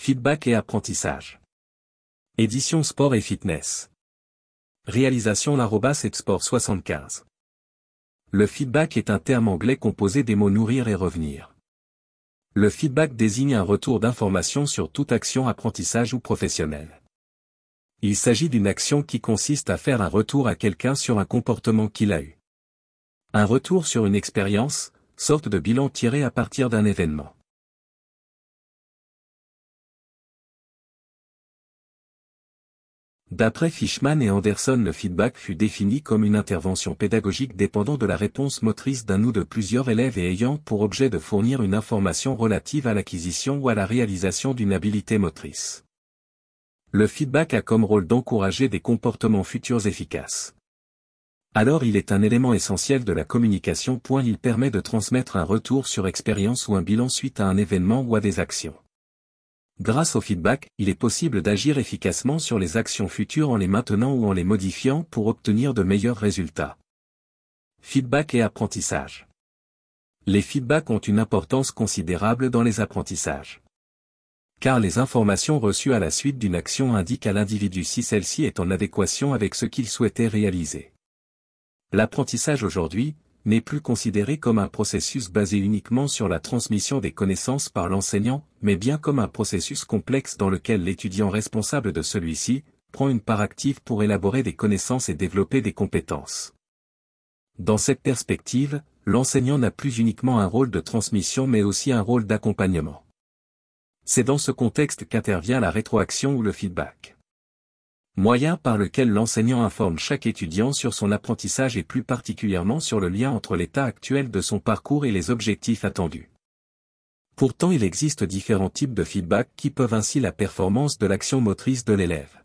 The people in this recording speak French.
Feedback et apprentissage. Édition Sport et Fitness. Réalisation @sport75. Le feedback est un terme anglais composé des mots nourrir et revenir. Le feedback désigne un retour d'information sur toute action apprentissage ou professionnelle. Il s'agit d'une action qui consiste à faire un retour à quelqu'un sur un comportement qu'il a eu. Un retour sur une expérience, sorte de bilan tiré à partir d'un événement. D'après Fishman et Anderson, le feedback fut défini comme une intervention pédagogique dépendant de la réponse motrice d'un ou de plusieurs élèves et ayant pour objet de fournir une information relative à l'acquisition ou à la réalisation d'une habilité motrice. Le feedback a comme rôle d'encourager des comportements futurs efficaces. Alors il est un élément essentiel de la communication. Il permet de transmettre un retour sur expérience ou un bilan suite à un événement ou à des actions. Grâce au feedback, il est possible d'agir efficacement sur les actions futures en les maintenant ou en les modifiant pour obtenir de meilleurs résultats. Feedback et apprentissage. Les feedbacks ont une importance considérable dans les apprentissages. Car les informations reçues à la suite d'une action indiquent à l'individu si celle-ci est en adéquation avec ce qu'il souhaitait réaliser. L'apprentissage aujourd'hui n'est plus considéré comme un processus basé uniquement sur la transmission des connaissances par l'enseignant, mais bien comme un processus complexe dans lequel l'étudiant responsable de celui-ci prend une part active pour élaborer des connaissances et développer des compétences. Dans cette perspective, l'enseignant n'a plus uniquement un rôle de transmission mais aussi un rôle d'accompagnement. C'est dans ce contexte qu'intervient la rétroaction ou le feedback. Moyen par lequel l'enseignant informe chaque étudiant sur son apprentissage et plus particulièrement sur le lien entre l'état actuel de son parcours et les objectifs attendus. Pourtant il existe différents types de feedback qui peuvent ainsi la performance de l'action motrice de l'élève.